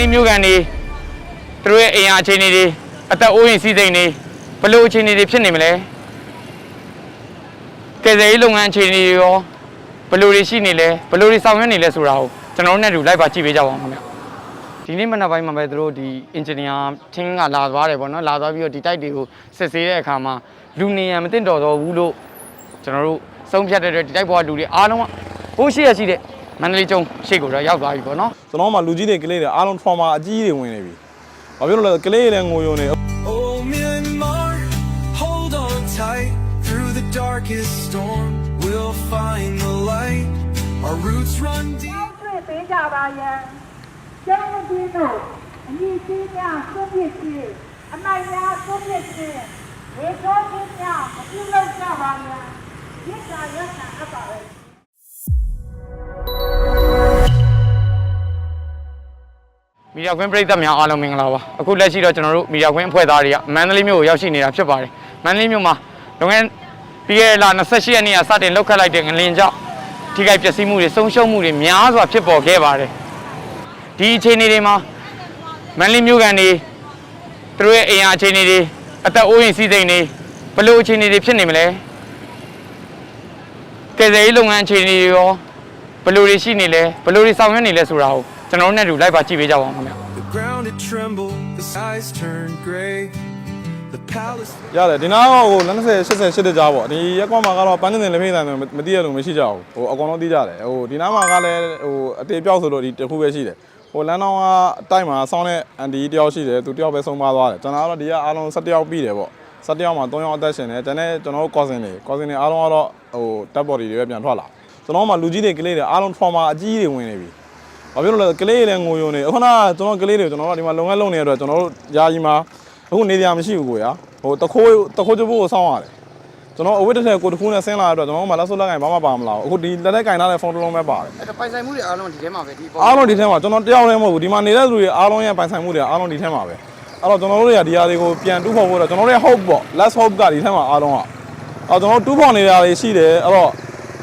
လေးမျိုးကန်နေသူတို့ရဲ့အိမ်ယာအခြေအနေတွေအသက်အိုးအိမ်စီးစိမ်တွေဘလို့အခြေအနေတွေဖြစ်နေမလဲကယ်ဆယ်ရေးလုပ်ငန်းအခြေအနေတွေရောဘလို့တွေရှိနေလဲဘလို့တွေဆောင်ရွက်နေလဲဆိုတာကိုကျွန်တော်တို့နဲ့တူလိုက်ပါကြည့်ပေးကြပါဦးခင်ဗျဒီနေ့မနက်ပိုင်းမှာပဲသူတို့ဒီအင်ဂျင်နီယာထင်းကလာသွားတယ်ပေါ့နော်လာသွားပြီးတော့ဒီတိုက်တွေကိုစစ်ဆေးတဲ့အခါမှာလူနေရန်မသိတော်တော့ဘူးလို့ကျွန်တော်တို့ဆုံးဖြတ်တဲ့ဒီတိုက်ပေါ်ကလူတွေအားလုံးကဟိုးရှိရရှိတဲ့မန္တလေးကျုံရှေ့ကိုတော့ရောက်သွားပြီပေါ့နော်ကျွန်တော်မှလူကြီးတွေကလေးတွေအားလုံး trauma အကြီးတွေဝင်နေပြီ။ဘာဖြစ်လို့လဲကလေးတွေလည်းငိုယုံနေ Oh Myanmar hold on tight through the darkest storm we'll find the light our roots run deep တွေ့ပေးကြပါရဲ့ကျောင်းပြည်တို့အမြင့်ကြီးများဆုံးဖြတ်ခြင်းအနိုင်များဆုံးဖြတ်ခြင်းရေတော်ခြင်းများမပြုလုပ်ကြပါရဲ့ဒီကရတာအပ်ပါပဲမီဒီယာကွင်းပြည်သက်များအားလုံးမင်္ဂလာပါအခုလက်ရှိတော့ကျွန်တော်တို့မီဒီယာကွင်းအဖွဲ့သားတွေကမန္တလေးမြို့ကိုရောက်ရှိနေတာဖြစ်ပါတယ်မန္တလေးမြို့မှာလွန်ခဲ့ပြီးခဲ့တဲ့လ28ရက်နေ့ကစတင်လောက်ခတ်လိုက်တဲ့ငလင်ကြောင့်ထိခိုက်ပျက်စီးမှုတွေဆုံးရှုံးမှုတွေများစွာဖြစ်ပေါ်ခဲ့ပါတယ်ဒီအခြေအနေတွေမှာမန္တလေးမြို့ကန်နေသူတို့ရဲ့အိမ်ယာအခြေအနေတွေအသက်အိုးအိမ်စီးစိမ်တွေဘလို့အခြေအနေတွေဖြစ်နေမလဲကယ်ဆယ်ရေးလုပ်ငန်းအခြေအနေတွေရောဘလို့တွေရှိနေလဲဘလို့တွေဆောင်ရွက်နေလဲဆိုတာကိုကျွန်တော်တို့နဲ့တူလိုက်ပါကြည့်ပေးကြပါဦးခင်ဗျ the ground it trembled the skies turned gray the palace ရတယ်ဒီနားဟို20 88တဲ့ကြားပေါ့ဒီရက်ကွက်မှာကတော့ပန်းနေတယ်လက်ဖိတ်တယ်မသိရလို့မရှိကြဘူးဟိုအကောင်လုံးသိကြတယ်ဟိုဒီနားမှာကလည်းဟိုအတေပြောက်ဆိုလို့ဒီတစ်ခုပဲရှိတယ်ဟိုလမ်းတော်ကအတိုက်မှာဆောင်းတဲ့အန်ဒီတယောက်ရှိတယ်သူတယောက်ပဲဆုံးသွားတယ်ကျွန်တော်ကတော့ဒီကအားလုံး17ယောက်ပြီးတယ်ပေါ့17ယောက်မှာ3ယောက်အသက်ရှင်တယ်တန်းနဲ့ကျွန်တော်တို့ကော်စင်တွေအားလုံးကတော့ဟိုတပ်ဘော်တွေပဲပြန်ထွက်လာကျွန်တော်မှလူကြီးတွေကလေးတွေအားလုံး trauma အကြီးတွေဝင်နေပြီဘာဖြစ်လို့လဲကလေးတွေလည်းငိုယုံနေအခုနကကျွန်တော်ကလေးတွေကျွန်တော်တို့ဒီမှာလုပ်ငန်းလုပ်နေတဲ့အတွက်ကျွန်တော်တို့ယာကြီးမှာအခုနေတရားမရှိဘူးကိုရဟိုတခိုးကျဖို့ကိုစောင်းရတယ်ကျွန်တော်အဝတ်တစ်ထည်ကိုတစ်ခုနဲ့ဆင်းလာတဲ့အတွက်ကျွန်တော်မှလက်စွပ်လက်ကင်ဘာမှပါမလာဘူးအခုဒီလက်ထက်ကင်ထားတဲ့ဖုန်းတစ်လုံးပဲပါတယ်အဲ့တော့ပိုင်ဆိုင်မှုတွေအားလုံးဒီထဲမှာပဲဒီအားလုံးဒီထဲမှာကျွန်တော်တယောက်တည်းမဟုတ်ဘူးဒီမှာနေတဲ့လူတွေအားလုံးရဲ့ပိုင်ဆိုင်မှုတွေအားလုံးဒီထဲမှာပဲအဲ့တော့ကျွန်တော်တို့တွေကဒီဟာတွေကိုပြန်တူးဖော်ဖို့တော့ကျွန်တော်တို့ရဲ့ hope ပေါ့ last hope ကဒီထဲမှာအားလုံးကအဲ့တော့ကျွန်တော်တူးဖော်နေတာတွေရှိတယ်အဲ့တော့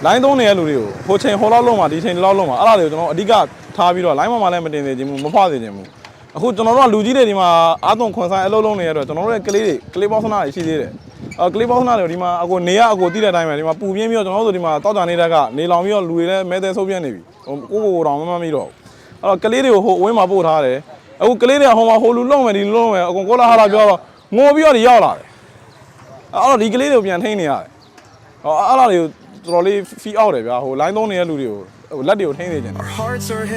line သုံးနေတဲ့လူတွေကိုဟိုချိန်ဟိုလောက်လုံးမှာဒီချိန်ဒီလောက်လုံးမှာအဲ့ဒါတွေကိုကျွန်တော်အဓိကထားပြီးတော့ line မှာလည်းမတင်သေးခြင်းဘူးမဖွားသေးခြင်းဘူးအခုကျွန်တော်တို့ကလူကြီးတွေဒီမှာအားသွန်ခွန်ဆိုင်အလုပ်လုပ်နေရတော့ကျွန်တော်တို့ရဲ့ကလေးပေါင်းစနာတွေရှိသေးတယ်ကလေးပေါင်းစနာတွေဒီမှာအကိုနေရအကိုတိတဲ့အတိုင်းပဲဒီမှာပူပြင်းပြီးတော့ကျွန်တော်တို့ဒီမှာတောက်ကြနေတဲ့ကနေလောင်ပြီးတော့လူတွေလည်းမဲသေးဆုပ်ပြင်းနေပြီဟိုကိုတောင်မမိတော့အဲ့တော့ကလေးတွေကိုဟိုအဝင်းမှာပို့ထားတယ်အခုကလေးတွေကဟိုမှာဟိုလူလုံးမယ်ဒီလူလုံးမယ်အကုန်ကိုလာဟာလာပြောတော့ငိုပြီးတော့ဒီရောက်လာတယ်အဲ့တော့ဒီကလေးတွေကိုပြန်ထိန်းနေရတယ်အဲ့ဒါတွေကိုတော်တော်လေး feel out တယ်ဗျာဟို line သုံးနေတဲ့လူတွေကိုဟိုလက်တွေကိုထိန်းနေကြတယ်